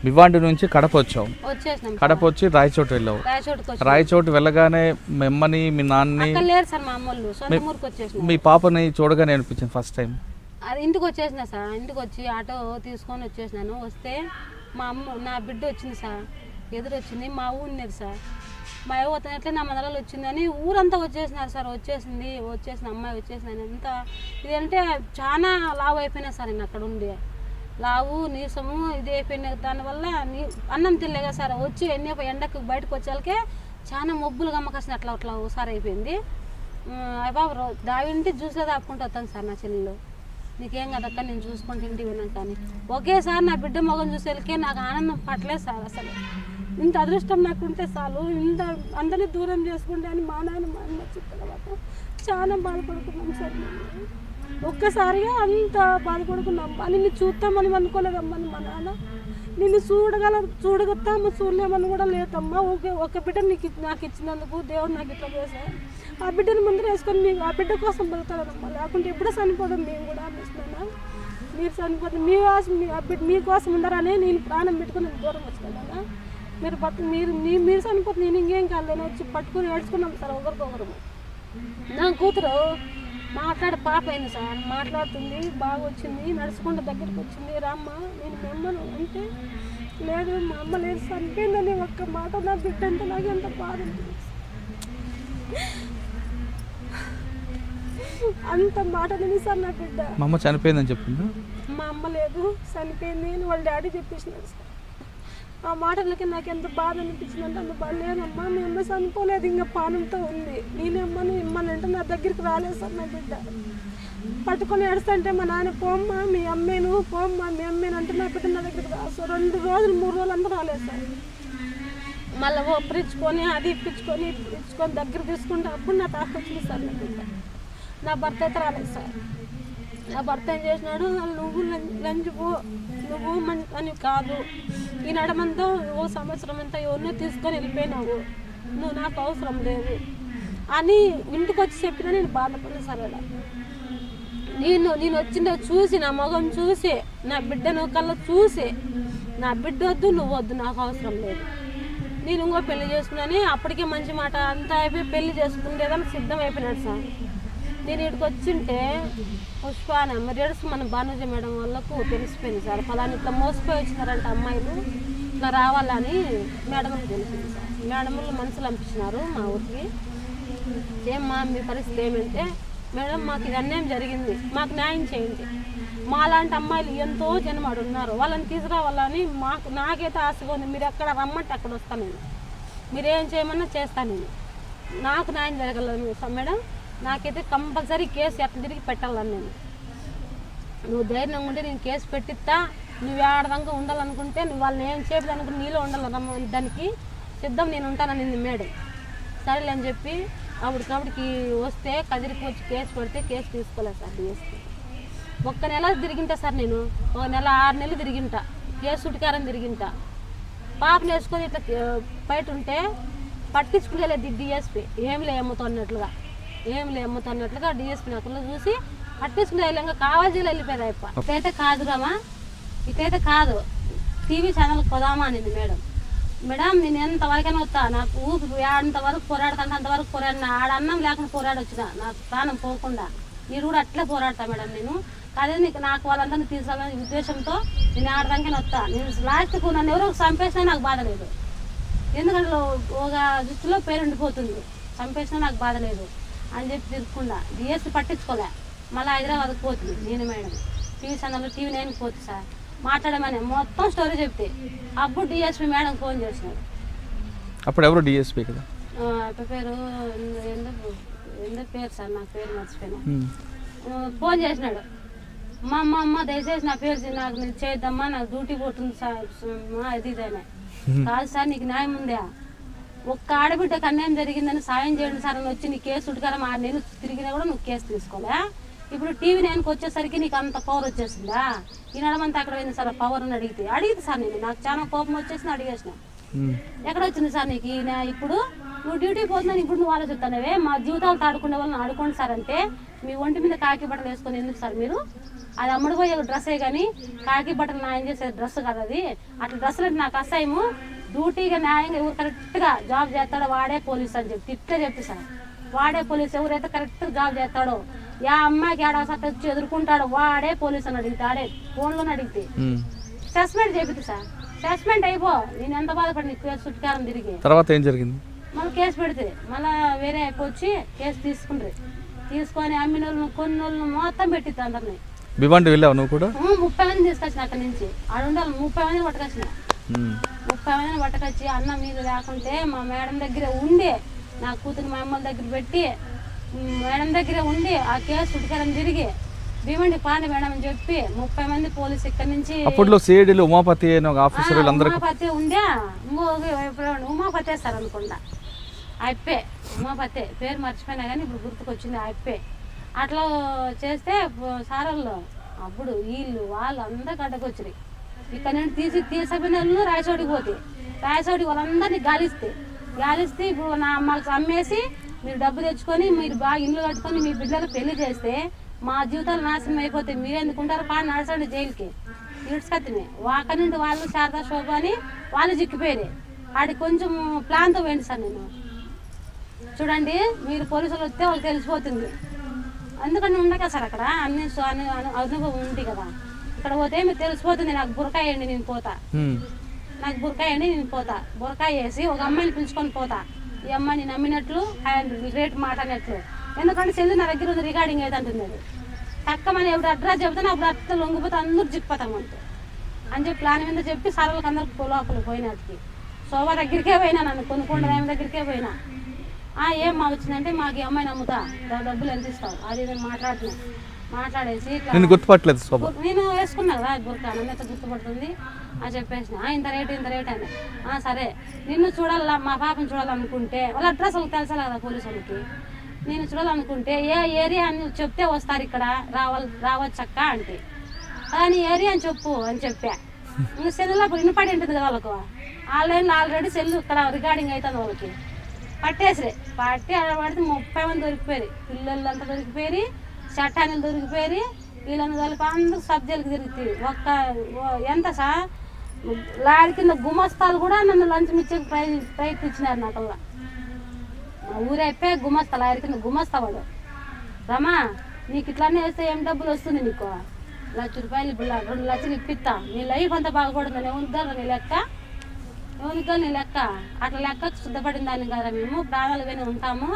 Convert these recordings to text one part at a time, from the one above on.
భివాండి నుంచి కడప వచ్చావు. కడప వచ్చి రాయచోటు వెళ్ళావు. రాయచోటు వెళ్ళగానే మిమ్మల్ని మీ నాన్నని మీ పాపని చూడగానే అనిపించింది ఫస్ట్ టైం? అది ఇంటికి వచ్చేసిన సార్, ఇంటికి వచ్చి ఆటో తీసుకొని వచ్చేసినాను. వస్తే మా అమ్మ నా బిడ్డ వచ్చింది సార్, ఎదురు వచ్చింది. మా ఊరినేది సార్, మా యువతనట్లే నా మందరాలు వచ్చిందని ఊరంతా వచ్చేసినారు సార్. వచ్చేసిన అమ్మాయి వచ్చేసిందని ఎంత ఇదంటే చాలా లావు అయిపోయినా సార్. నేను అక్కడ ఉండి లావు నీరసము ఇది అయిపోయినా, దానివల్ల అన్నం తినలేగా సార్. వచ్చి ఎండకు బయటకు వచ్చేళ్ళకే చాలా మొబ్బులు గమ్మకాసిన అట్లా ఒకసారి అయిపోయింది. బాబు దావింటి జ్యూస్లో దాక్కుంటూ వస్తాను సార్. నా చెల్లెలు నీకేం కదక్క నేను చూసుకుంటూ ఇంటికి విన్నాను. కానీ ఒకేసారి నా బిడ్డ మొగం చూసేళ్ళకే నాకు ఆనందం పట్టలేదు సార్. అసలు ఇంత అదృష్టం నాకుంటే చాలు, ఇంత అందరినీ దూరం చేసుకుంటే అని మా నాన్న మా అమ్మ చెప్పిన తర్వాత చాలా బాధపడుకున్నాం సార్. ఒక్కసారిగా అంత బాధపడుకున్నాం. నిన్ను చూస్తామని అనుకోలేదమ్మా మా నాన్న. నిన్ను చూడగొత్తాము చూడలేమని కూడా లేదమ్మా. ఒక బిడ్డ నాకు ఇచ్చినందుకు దేవుడు నాకు ఇట్లా చేశాను. ఆ బిడ్డను ముందర వేసుకొని మీకు ఆ బిడ్డ కోసం బతుకుతాడమ్మా, లేకుంటే ఎప్పుడూ చనిపోదాం మేము కూడా అనిపిస్తున్నాను. మీరు చనిపోతే మీకోసం ఉండరనే నేను ప్రాణం పెట్టుకుని దూరం వచ్చినాను. మీరు చనిపోతే నేను ఇంకేం కాదు వచ్చి పట్టుకుని ఏడ్చుకున్నాం సార్ ఒకరికొకరు. నా కూతురు మాట్లాడే పాప అయింది సార్, మాట్లాడుతుంది, బాగా వచ్చింది, నడుచుకుంటూ దగ్గరికి వచ్చింది. రామ్మ నేను మీ అమ్మను అంటే లేదు మా అమ్మ లేదు చనిపోయిందని ఒక్క మాట. నా బిడ్డ అంటే నాకు ఎంత బాధ ఉంటుంది, అంత మాట లేదు సార్. నా బిడ్డ మా అమ్మ చనిపోయిందని చెప్పింది. మా అమ్మ లేదు చనిపోయింది అని వాళ్ళ డాడీ చెప్పేసినారు సార్. ఆ మాటలకి నాకు ఎంత బాధ అనిపించింది అంటే అంత బాధ. లేదమ్మా మీ అమ్మ చనిపోలేదు, ఇంకా పానంతో ఉంది. నేనేమ్మని ఇమ్మనంటే నా దగ్గరికి రాలేదు సార్. నా బిడ్డ పట్టుకొని ఏడుస్తుంటే మా నాన్న పోమ్మా మీ అమ్మేను, పోమ్మా మీ అమ్మేను అంటే నా బిడ్డ నా దగ్గరికి రాదు. 2 రోజులు 3 రోజులు అంతా రాలేదు సార్. మళ్ళీ ఒప్పరించుకొని అది ఇప్పించుకొని దగ్గర తీసుకుంటే అప్పుడు నా తాకు వచ్చింది సార్. నా బిడ్డ నా భర్త అయితే రాలేదు సార్. నా భర్త ఏం చేసినాడు, నువ్వు లంచుపో నువ్వు అని కాదు, ఈ నడమంతా ఓ సంవత్సరం అంతా ఎవరినో తీసుకొని వెళ్ళిపోయినావు, నువ్వు నాకు అవసరం లేదు అని ఇంటికి వచ్చి చెప్పినా నేను బాధపడలేదు సార్. అలా నేను వచ్చిన చూసి నా మగం చూసి నా బిడ్డను కళ్ళ చూసి నా బిడ్డ వద్దు నువ్వు వద్దు నాకు అవసరం లేదు, నేను ఇంకో పెళ్లి చేసుకున్నాను. అప్పటికే మంచి మాట అంతా అయిపోయి పెళ్లి చేసుకునేదాన్ని సిద్ధం అయిపోయినాడు సార్. నేను ఇక్కడికి వచ్చింటే పుష్పాన మెరియర్స్ మన భానుజ మేడం వాళ్ళకు తెలిసిపోయింది సార్. ఫలాని ఇట్లా మోసపోయి వచ్చినారంట అమ్మాయిలు, ఇట్లా రావాలని మేడంకి తెలిసింది సార్. మేడములు మనసులు పంపించినారు మా ఊరికి. ఏమ్మా మీ పరిస్థితి ఏమంటే, మేడం మాకు ఇది అన్యాయం జరిగింది, మాకు న్యాయం చేయండి, మాలాంటి అమ్మాయిలు ఎంతో జనమాడు ఉన్నారు, వాళ్ళని తీసుకురావాలని నాకైతే ఆశగా ఉంది. మీరు ఎక్కడ రమ్మంటే అక్కడ వస్తాను నేను, మీరేం చేయమన్నా చేస్తాను నేను, నాకు న్యాయం జరగలేదు మేడం. నాకైతే కంపల్సరీ కేసు ఎట్లా తిరిగి పెట్టాలని నేను, నువ్వు ధైర్యంగా ఉంటే నేను కేసు పెట్టిస్తా, నువ్వు ఆడదాకా ఉండాలనుకుంటే నువ్వు వాళ్ళని ఏం చేయలేదనుకుంటే నీలో ఉండాలి దానికి సిద్ధం నేను ఉంటానని మేడం. సరేలే అని చెప్పి అప్పటికప్పటికి వస్తే కదిరికి వచ్చి కేసు పెడితే కేసు తీసుకోలేదు సార్. డిఎస్పీ ఒక్క నెల తిరిగింటా సార్, నేను 1 నెల 6 నెలలు తిరిగింటా, కేసు చుట్టుకారని తిరిగింటా. పాపను వేసుకొని ఇట్లా బయట ఉంటే పట్టించుకునేలేదు డిఎస్పీ. ఏమి అమ్ముతున్నట్లుగా డిఎస్పీ నాకు చూసి పట్టించుకునే విధంగా కావాల్సిన వెళ్ళిపోయారు. అయిపో ఇటైతే కాదురామా, ఇటైతే కాదు, టీవీ ఛానల్కి పోదామా అనేది మేడం. నేను ఎంతవరకైనా వస్తా, నాకు ఊపిరి అంతవరకు పోరాడుతుంటే అంతవరకు పోరాడిన, ఆడన్నం లేకుండా పోరాడొచ్చిన, నాకు ప్రాణం పోకుండా మీరు కూడా అట్లే పోరాడతా మేడం. నేను అదే నాకు వాళ్ళందరినీ తీసుకోవాలనే ఉద్దేశంతో నేను ఆడదానికైనా వస్తా. నేను లాస్ట్కు నన్ను ఎవరో చంపేసినా నాకు బాధ లేదు, ఎందుకంటే ఒక దృష్టిలో పేరు ఉండిపోతుంది, చంపేసినా నాకు బాధ లేదు అని చెప్పి తిరుగుకుండా డిఎస్పీ పట్టించుకోలే. మళ్ళీ హైదరాబాద్కి పోతుంది నేను మేడం, టీవీ ఛానల్లో టీవీ 9కి పోతుంది సార్. మాట్లాడమని మొత్తం స్టోరీ చెప్తే అప్పుడు డిఎస్పీ మేడం ఫోన్ చేసినాడు. అప్పుడు ఎవరు డిఎస్పీ కదా పేరు ఎందుకు పేరు సార్, నాకు పేరు మర్చిపోయినా. ఫోన్ చేసినాడు, మా అమ్మ దయచేసి నా పేరు నాకు నేను చేద్దామా, నాకు డ్యూటీ పోతుంది సార్ అది ఇదైనా. కాదు సార్ నీకు న్యాయం ఉందా, ఒక్క ఆడబిడ్డకు అన్యాయం జరిగిందని సాయం చేయండి సార్ అని వచ్చి నీ కేసు ఉట్టుకాలం 6 నెలలు తిరిగినా కూడా నువ్వు కేసు తీసుకోలే. ఇప్పుడు టీవీ 9కి వచ్చేసరికి నీకు అంత పవర్ వచ్చేసిందా, ఈ నడమంతా అక్కడ పోయింది సార్ పవర్ అని అడిగితే సార్ నేను నాకు చాలా కోపం వచ్చేసింది, అడిగేసిన ఎక్కడ వచ్చింది సార్ నీకు ఇప్పుడు నువ్వు డ్యూటీ పోతున్నాను, ఇప్పుడు నువ్వు ఆలోచిస్తానవే మా జీవితాలు తాడుకునే వాళ్ళని ఆడుకోండి సార్ అంటే మీ ఒంటి మీద కాకి బట్టలు వేసుకొని ఎందుకు సార్ మీరు అది అమ్ముడుపోయే డ్రెస్సే కానీ కాకి బట్టలు న్యాయం చేసే డ్రెస్ కదా అది. అట్లా డ్రెస్సులు అంటే నాకు అసహ్యము. డ్యూటీగా న్యాయంగా ఎవరు కరెక్ట్గా జాబ్ చేస్తాడో వాడే పోలీస్ అని చెప్పి ఇట్లే చెప్పి సార్. వాడే పోలీస్ ఎవరైతే కరెక్ట్గా జాబ్ చేస్తాడో యా అమ్మాయికి ఏడా సత్త వచ్చి ఎదుర్కొంటాడో వాడే పోలీస్ అని అడిగితే ఆడే ఫోన్లో అడిగితే సస్పెండ్ చేపిద్ది సార్. సస్పెండ్ అయిపో. నేను ఎంత బాధపడి చుట్టుకారం తిరిగి తర్వాత ఏం జరిగింది? మళ్ళీ కేసు పెడితే మళ్ళీ వేరే అయిపోయి కేసు తీసుకొని అమ్మిన వాళ్ళు కొన్ని వాళ్ళు మొత్తం పెట్టిద్ది అందరినీ. భివండి వెళ్ళావు నువ్వు కూడా? 30 మంది తీసుకొచ్చిన అక్కడి నుంచి. ఆడ ఉండాలి 30 మందిని పట్టుకొచ్చిన. 30 మందిని పట్టుకొచ్చి అన్నం నీళ్ళు లేకుంటే మా మేడం దగ్గర ఉండి నా కూతురు మా అమ్మల దగ్గర పెట్టి మేడం దగ్గర ఉండి ఆ కేసు చుట్టుకారం తిరిగి భీమండి పాండి మేడం అని చెప్పి 30 మంది పోలీసు ఇక్కడ నుంచి. అప్పట్లో సిఐడిలో ఉమాపతి ఆఫీసర్ ఉమాపతి ఉండే ఉమాపతి సార్ అనుకుంటా. అప్పే ఉమాపతి పేరు మర్చిపోయినా కానీ ఇప్పుడు గుర్తుకొచ్చింది అప్పే. అట్లా చేస్తే సారల్లో అప్పుడు వీళ్ళు వాళ్ళు అందరూ గడ్డకొచ్చినాయి. ఇక్కడ నుండి తీసిపోయిన వాళ్ళు రాయచోటికి పోతే రాయచోటికి వాళ్ళందరినీ గాలిస్తే ఇప్పుడు నా మాకు అమ్మేసి మీరు డబ్బు తెచ్చుకొని మీరు బాగా ఇల్లు కట్టుకొని మీ బిడ్డలకు పెళ్లి చేస్తే మా జీవితాలు నాశనం అయిపోతాయి, మీరు ఎందుకుంటారు పా నడచండి జైలుకి ఇడ్చుకత్తిమే. అక్కడి నుండి వాళ్ళు శారదా శోభ అని వాళ్ళు చిక్కిపోయారు. ఆడికి కొంచెం ప్లాన్తో పోయింది సార్. నేను చూడండి మీరు పోలీసులు వస్తే వాళ్ళు తెలిసిపోతుంది. ఎందుకంటే ఉండగా సార్ అక్కడ అన్ని అనుభవం ఉంది కదా. ఇక్కడ పోతే మీరు తెలిసిపోతుంది. నాకు బురకాయ వేయండి నేను పోతా, నాకు బురకాయ వేయండి నేను పోతా. బురకాయ వేసి ఒక అమ్మాయిని పిలుచుకొని పోతా. ఈ అమ్మాయిని నమ్మినట్లు రేటు మాట అన్నట్లు. ఎందుకంటే చెల్లి నా దగ్గర ఉంది రికార్డింగ్ అయితే అంటున్నాడు. తక్కువని ఎప్పుడు అడ్రస్ చెబుతాను అప్పుడు అట్లా లొంగిపోతే అందరూ చిక్కిపోతాం అంతే అని చెప్పి ప్లాన్ మీద చెప్పి సరళకి అందరికి లోపల పోయినట్టుకి శోభ దగ్గరికే పోయినా, నన్ను కొనుక్కోండి ఆమె దగ్గరికే పోయినా. ఏం మా వచ్చిందంటే మాకు ఈ అమ్మాయిని అమ్ముతా డబ్బులు ఎంత ఇస్తావు అది నేను మాట్లాడేసి గుర్తుపట్టలేదు. నేను వేసుకున్నా కదా బుర్కా నన్నైతే గుర్తుపడుతుంది అని చెప్పేసిన. ఇంత రేటు అని. సరే నిన్ను చూడాలా మా పాపను చూడాలనుకుంటే వాళ్ళ అడ్రస్ వాళ్ళకి తెలుసా కదా పోలీసు వాళ్ళకి. నేను చూడాలనుకుంటే ఏ ఏరియా అని చెప్తే వస్తారు ఇక్కడ రావచ్చక్క అంటే. అని ఏరియా అని చెప్పు అని చెప్పా. ఇంకా సెల్లులో అప్పుడు వినపడి ఉంటుంది కదా వాళ్ళకు. ఆన్లైన్లో ఆల్రెడీ సెల్లు ఇక్కడ రికార్డింగ్ అవుతుంది వాళ్ళకి. పట్టి పడితే 30 మంది దొరికిపోయారు. పిల్లలు అంతా దొరికిపోయి చట్టానికి దొరికిపోయి వీళ్ళని కలిపి అందరూ సబ్జెక్టుకి తిరుగుతుంది. ఎంత సార్ లారీ కింద గుమస్తాలు కూడా నన్ను లంచం ఇచ్చే ప్రయత్నించినారు. నాకల్లా మా ఊరైపోయి గుమస్తా లారీ కింద గుమస్తా వాడు. రమా నీకు ఇట్లానే వేస్తే ఏం డబ్బులు వస్తుంది నీకు? 1 లక్ష రూపాయలు ఇప్పుడు 2 లక్షలు ఇప్పిస్తా. నీ లైఫ్ అంతా బాగుపడుతుంది. ఏముందా నీ లెక్క? నీ లెక్క అట్లా లెక్కకు శుద్ధపడిన దాన్ని కదా మేము ప్రాణాలు పోయినా ఉంటాము.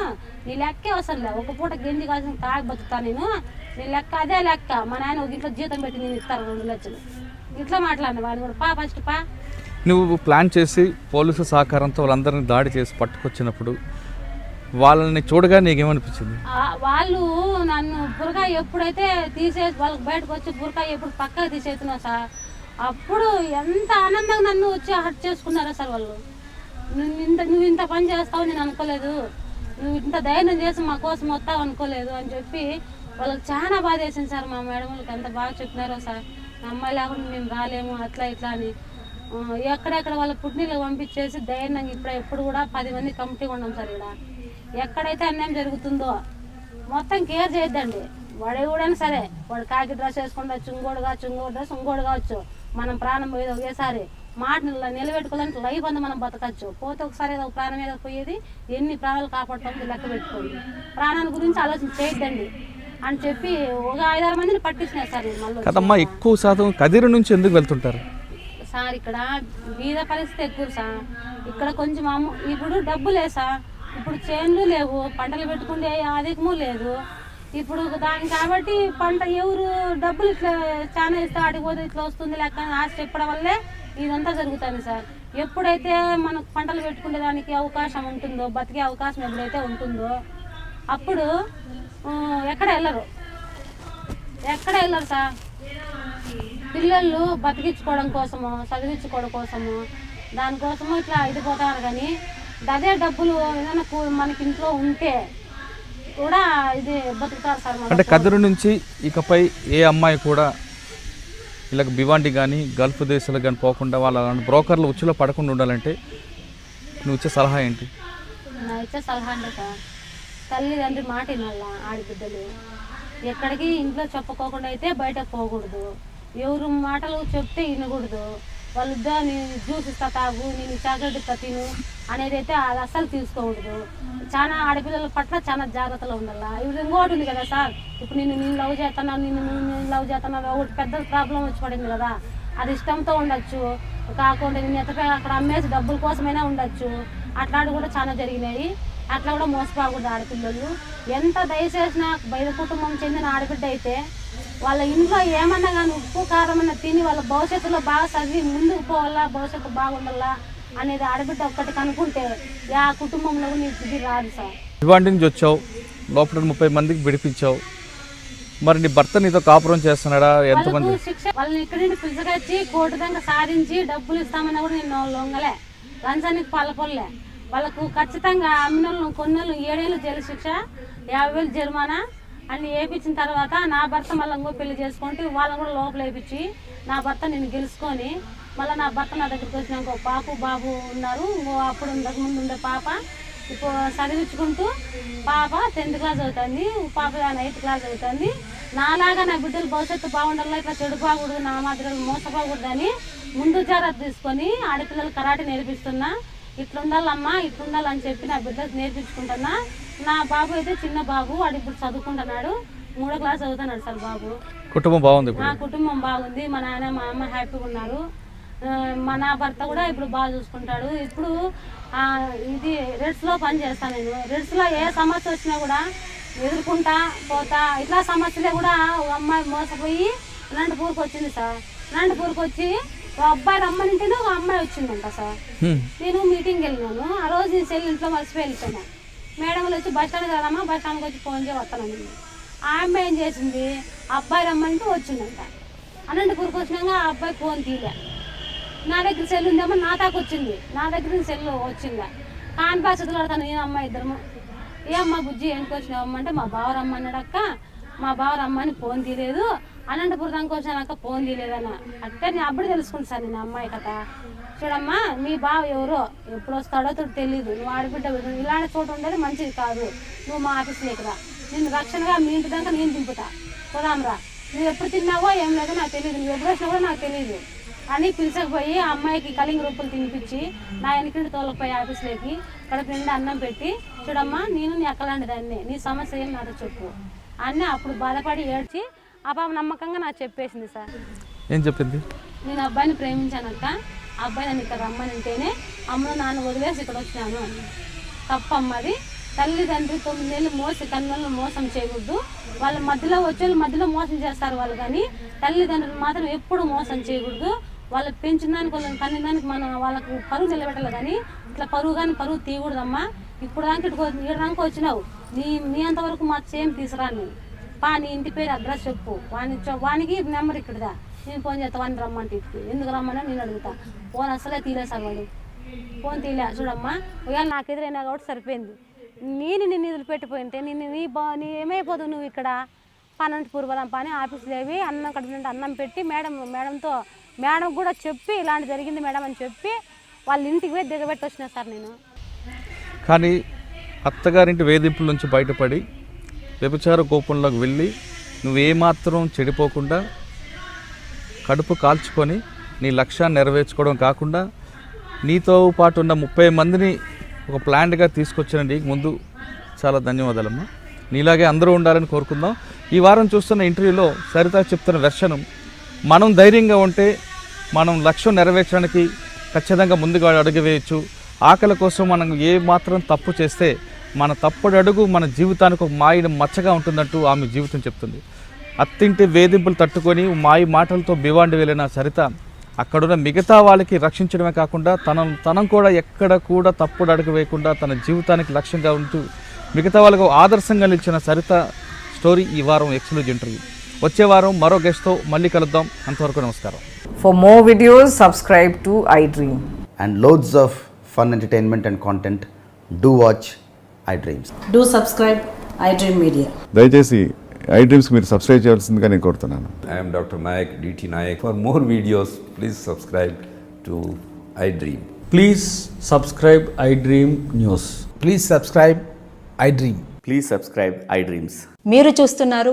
నీ లెక్కే అవసరం లేదు. ఒక పూట గెంజి కాల్సిన తాగి బతుకుతా నేను. నీ లెక్క అదే లెక్క. మా నాయన ఒక ఇంట్లో జీతం పెట్టి నేను ఇస్తారు 2 లక్షలు. ఇట్లా మాట్లాడిన వాడిని కూడా ఫస్ట్ నువ్వు ప్లాన్ చేసి పోలీసు సహకారంతో వాళ్ళందరినీ దాడి చేసి పట్టుకొచ్చినప్పుడు వాళ్ళని చూడగా నీకేమనిపించింది? వాళ్ళు నన్ను బురకాయ ఎప్పుడైతే తీసేసి వాళ్ళకి బయటకు వచ్చి బురకాయ ఎప్పుడు పక్కకు తీసేస్తున్నా సార్ అప్పుడు ఎంత ఆనందంగా నన్ను వచ్చి హర్ట్ చేసుకున్నారా సార్ వాళ్ళు. నువ్వు ఇంత పని చేస్తావు నేను అనుకోలేదు, నువ్వు ఇంత ధైర్యం చేసి మా కోసం వస్తావు అనుకోలేదు అని చెప్పి వాళ్ళకి చాలా బాధ వేసింది సార్. మా మేడం వాళ్ళకి ఎంత బాగా చెప్పినారో సార్. అమ్మాయి లేకుండా మేము రాలేము అట్లా ఇట్లా అని ఎక్కడెక్కడ వాళ్ళ పుట్టినీళ్ళకి పంపించేసి ధైర్యంగా ఎప్పుడు కూడా 10 మంది కమిటీ ఉన్నాం సార్. ఇక్కడ ఎక్కడైతే అన్యాయం జరుగుతుందో మొత్తం కేర్ చేయొద్దండి. వాడు కూడా సరే వాడు కాకి డ్రెస్ వేసుకుంటా చుంగోడు డ్రెస్ ఇంకోడు కావచ్చు. మనం ప్రాణం పోయేది ఒకేసారి మాట నిలబెట్టుకోవాలంటే లైఫ్ అంతా మనం బతకచ్చు. పోతే ఒకసారి ఏదో ప్రాణం మీద పోయేది. ఎన్ని ప్రాణాలు కాపాడుతామో లెక్క పెట్టుకోండి. ప్రాణాల గురించి ఆలోచన చేయొద్దండి అని చెప్పి ఒక 5-6 మందిని పట్టించినారు సార్. మళ్ళీ ఎక్కువ శాతం కదిరి నుంచి ఎందుకు వెళ్తుంటారు సార్? ఇక్కడ బీద పరిస్థితి ఎక్కువ సార్. ఇక్కడ కొంచెం ఇప్పుడు డబ్బులే సార్. ఇప్పుడు చేన్లు లేవు, పంటలు పెట్టుకుంటే అధికము లేదు. ఇప్పుడు దానికి కాబట్టి పంట ఎవరు డబ్బులు ఇట్లా చాలా ఇస్తే ఆడిపోతే ఇట్లా వస్తుంది లెక్క ఆశ చెప్పడం వల్లే ఇదంతా జరుగుతుంది సార్. ఎప్పుడైతే మనకు పంటలు పెట్టుకునే దానికి అవకాశం ఉంటుందో, బతికే అవకాశం ఎప్పుడైతే ఉంటుందో అప్పుడు ఎక్కడ వెళ్ళరు సార్. పిల్లలు బతికించుకోవడం కోసము, చదివించుకోవడం కోసము, దానికోసము ఇట్లా ఇదిపోతారు. కానీ అదే డబ్బులు ఏదైనా మనకి ఇంట్లో ఉంటే కూడా ఇది బతుకుతారు సార్. అంటే కదిరి నుంచి ఇకపై ఏ అమ్మాయి కూడా ఇలా భివాండి కానీ గల్ఫ్ దేశాలకు కానీ పోకుండా వాళ్ళ బ్రోకర్లు ఉచ్చులో పడకుండా ఉండాలంటే నువ్వు ఇచ్చే సలహా ఏంటి? నా ఇచ్చే సలహా అంటే సార్ తల్లిదండ్రి మాట వినాలా. ఆడబిడ్డలు ఎక్కడికి ఇంట్లో చెప్పుకోకుండా అయితే బయటకు పోకూడదు, ఎవరు మాటలు చెప్తే వినకూడదు, వాళ్ళు జ్యూస్ ఇస్తా తాగు, నేను చాక్లెట్ ఇస్తా తిను అనేది అయితే అది అస్సలు తీసుకోకూడదు. చాలా ఆడపిల్లల పట్ల చాలా జాగ్రత్తలో ఉండాలి. ఇప్పుడు ఇంకోటి ఉంది కదా సార్, ఇప్పుడు నేను లవ్ చేస్తున్నాను, నేను లవ్ చేస్తున్నాను, ఒకటి పెద్ద ప్రాబ్లం వచ్చి పడింది కదా, అది ఇష్టంతో ఉండొచ్చు, కాకుండా నేను అక్కడ అమ్మేసి డబ్బుల కోసమైనా ఉండొచ్చు, అట్లాంటివి కూడా చాలా జరిగినాయి. అట్లా కూడా మోసపోకూడదు ఆడపిల్లలు. ఎంత దయచేసినా బయట కుటుంబం చెందిన ఆడబిడ్డ అయితే వాళ్ళ ఇంట్లో ఏమన్నా కానీ ఉప్పు కారమన్నా తిని వాళ్ళ భవిష్యత్తులో బాగా చదివి ముందుకు పోవాలా, భవిష్యత్తు బాగుండాలా అనేది ఆడబిడ్డ ఒక్కటి కనుక్కుంటే ఆ కుటుంబంలో నీకు ఇది రాదు సార్. ఇవాంటి నుంచి వచ్చావు, లోపల 30 మందికి విడిపించావు, మరి నీ భర్త నీతో కాపురం చేస్తున్నాడా? ఎంతమంది శిక్ష వాళ్ళని ఇక్కడి నుండి పిలుచుకొచ్చి కోర్టు దాకా సాధించి డబ్బులు ఇస్తామన్నా కూడా నేను లొంగలే, లంచానికి పాల్పొలే. వాళ్ళకు ఖచ్చితంగా అమ్మినోళ్ళు కొన్నోళ్ళు 7 ఏళ్ళు జైలు శిక్ష, 50,000 జరిమానా అన్ని వేయించిన తర్వాత నా భర్త మళ్ళీ ఇంకో పెళ్లి చేసుకుంటే వాళ్ళని కూడా లోపల వేయించి నా భర్త నేను గెలుచుకొని మళ్ళీ నా భర్త నా దగ్గరికి వచ్చిన ఇంకో పాపు బాబు ఉన్నారు. ఇంకో అప్పుడు ముందు ఉండే పాప ఇప్పుడు చదివించుకుంటూ పాప 10th క్లాస్ అవుతుంది, పాప 9th క్లాస్ అవుతుంది. నాలాగా నా బిడ్డలు భవిష్యత్తు బాగుండాలి, ఇట్లా చెడిపోకూడదు, నా మాదిరి మోసపోకూడదు అని ముందు జాగ్రత్త తీసుకొని ఆడపిల్లలు కరాటే నేర్పిస్తున్నా. ఇట్లుండాలమ్మా ఇట్లుండాలని చెప్పి నా బిడ్డలకు నేర్పించుకుంటున్నా. నా బాబు అయితే చిన్న బాబు, వాడు ఇప్పుడు చదువుకుంటున్నాడు, 3వ క్లాస్ చదువుతున్నాడు సార్ బాబు. కుటుంబం బాగుంది, నా కుటుంబం బాగుంది, మా నాన్న మా అమ్మ హ్యాపీగా ఉన్నారు. నా భర్త కూడా ఇప్పుడు బాగా చూసుకుంటాడు. ఇప్పుడు ఇది రెడ్స్లో పని చేస్తాను నేను. రెడ్స్లో ఏ సమస్య వచ్చినా కూడా ఎదుర్కొంటా పోతా. ఇట్లా సమస్యలే కూడా ఒక అమ్మాయి మోసపోయి అనంతపూర్కి వచ్చింది సార్. అనంతపూర్కి వచ్చి ఒక అబ్బాయి రమ్మనింటేనే ఒక అమ్మాయి వచ్చిందంట సార్. నేను మీటింగ్కి వెళ్ళినాను, ఆ రోజు నేను సెల్ ఇంట్లో మర్చిపోయి వెళ్ళిపోయినా. మేడంలు వచ్చి బస్ స్టాండ్ కదమ్మా, బస్ స్టాండ్కి వచ్చి ఫోన్ చేసి వస్తానండి. ఆ అమ్మాయి ఏం చేసింది, అబ్బాయి రమ్మంటే వచ్చిందంట. అనంతపూర్కి వచ్చినాక ఆ అబ్బాయి ఫోన్ తీయలే. నా దగ్గర సెల్ ఉందేమో నా దాకా వచ్చింది, నా దగ్గర సెల్ వచ్చిందా కాని బాధ్యతలు ఆడతాను నేను అమ్మాయి ఇద్దరము. ఏ అమ్మ బుజ్జి ఎందుకు వచ్చినావమ్మ అంటే మా బావ రమ్మన్నాడు అక్క, మా బావ రమ్మని ఫోన్ తీయలేదు, అనంతపురం దానికి వచ్చానక్క ఫోన్ తీయలేదన్న. అంటే నేను అప్పుడు తెలుసుకుంటా సార్ నేను అమ్మాయి కథ. చూడమ్మా మీ బావ ఎవరో ఎప్పుడు వస్తాడో తెలియదు, నువ్వు ఆడబిడ్డ ఇలాంటి చోటు ఉండేది మంచిది కాదు, నువ్వు మా ఆఫీస్లోకి రా, నేను రక్షణగా మీ ఇంటి దాకా నేను దింపుతా, పోదాంరా, నువ్వు ఎప్పుడు తిన్నావో ఏం లేదో నాకు తెలియదు, నువ్వు ఎప్పుడు వచ్చినా కూడా నాకు తెలియదు అని పిలిచకపోయి ఆ అమ్మాయికి కలింగ రూపులు తినిపించి నా వెనక్కి తోలకపోయి ఆఫీస్లోకి కడుపు నిండా అన్నం పెట్టి, చూడమ్మా నేను నీ అక్కలాంటి దాన్ని, నీ సమస్య ఏం నాతో చెప్పు అన్నీ అప్పుడు బాధపడి ఏడ్చి ఆ పాప నమ్మకంగా నాకు చెప్పేసింది సార్. ఏం చెప్పింది? నేను అబ్బాయిని ప్రేమించానక్క, ఆ అబ్బాయి నన్ను ఇక్కడ రమ్మనంటేనే అమ్మ నాన్న వదిలేసి ఇక్కడ వచ్చినాను అని. తప్పమ్మది. తల్లిదండ్రి 9 ఏళ్ళు మోసి కన్నులను మోసం చేయకూడదు, వాళ్ళ మధ్యలో వచ్చేళ్ళు మధ్యలో మోసం చేస్తారు వాళ్ళు, కానీ తల్లిదండ్రులు మాత్రం ఎప్పుడు మోసం చేయకూడదు. వాళ్ళకి పెంచిన దానికి వాళ్ళని కన్న దానికి మనం వాళ్ళకు పరువు నిలబెట్టాలి, కానీ ఇట్లా పరువు కానీ పరువు తీయకూడదమ్మా. ఇప్పుడు దానికి ఇక్కడికి వచ్చినావు, నీ అంతవరకు మా సేమ్ తీసుకురాను నేను, పా నీ ఇంటి పేరు అడ్రస్ చెప్పు, వానికి నెంబర్ ఇక్కడదా, నేను ఫోన్ చేస్తా, వాడిని రమ్మంటే ఇంటికి ఎందుకు రమ్మన్నా నేను అడుగుతా. ఫోన్ అసలే తీలేసా వాడు, ఫోన్ తీలే. చూడమ్మా ఇవాళ నాకు ఎదురైనా కాబట్టి సరిపోయింది, నిన్ను వదిలిపెట్టిపోయింటే నీ ఏమైపోదు, నువ్వు ఇక్కడ అనంతపూర్ పోదాం పని ఆఫీస్ లేవి అన్నం కడుపు అన్నం పెట్టి మేడం కూడా చెప్పి ఇలాంటి జరిగింది మేడం అని చెప్పి వాళ్ళ ఇంటికి పోయి దిగబెట్టి వచ్చినా సార్ నేను. కానీ అత్తగారింటి వేధింపుల నుంచి బయటపడి వ్యభిచార కోపంలోకి వెళ్ళి నువ్వేమాత్రం చెడిపోకుండా కడుపు కాల్చుకొని నీ లక్ష్యాన్ని నెరవేర్చుకోవడం కాకుండా నీతో పాటు ఉన్న 30 మందిని ఒక ప్లాన్గా తీసుకొచ్చిన నీకు ముందు చాలా ధన్యవాదాలమ్మా. నీలాగే అందరూ ఉండాలని కోరుకుందాం. ఈ వారం చూస్తున్న ఇంటర్వ్యూలో సరిత చెప్తున్న వెర్షను మనం ధైర్యంగా ఉంటే మనం లక్ష్యం నెరవేర్చడానికి ఖచ్చితంగా ముందుగా అడుగు వేయచ్చు. ఆకలి కోసం మనం ఏ మాత్రం తప్పు చేస్తే మన తప్పుడు అడుగు మన జీవితానికి ఒక మాయని మచ్చగా ఉంటుందంటూ ఆమె జీవితం చెప్తుంది. అత్తింటి వేధింపులు తట్టుకొని మాయి మాటలతో భివాండి వెళ్ళిన సరిత అక్కడున్న మిగతా వాళ్ళకి రక్షించడమే కాకుండా తనం కూడా ఎక్కడ కూడా తప్పుడు అడుగు వేయకుండా తన జీవితానికి లక్ష్యంగా ఉంటూ మిగతా వాళ్ళకు ఆదర్శంగా నిలిచిన సరిత స్టోరీ ఈ వారం ఎక్స్క్లూజివ్ ఇంటర్వ్యూ. వచ్చే వారం మరో గెస్ట్తో మళ్ళీ కలుద్దాం. అంతవరకు నమస్కారం. For more videos, subscribe to iDream. And loads of fun entertainment and content, do watch iDreams. Do subscribe iDream Media. దయచేసి iDreams మీరు సబ్స్క్రైబ్ చేయాల్సిందిగా నేను కోరుతున్నాను. I am Dr. Nayak, DT Nayak. For more videos, please subscribe to iDream. Please subscribe iDream News. Please subscribe iDream. Please subscribe iDreams. మీరు చూస్తున్నారు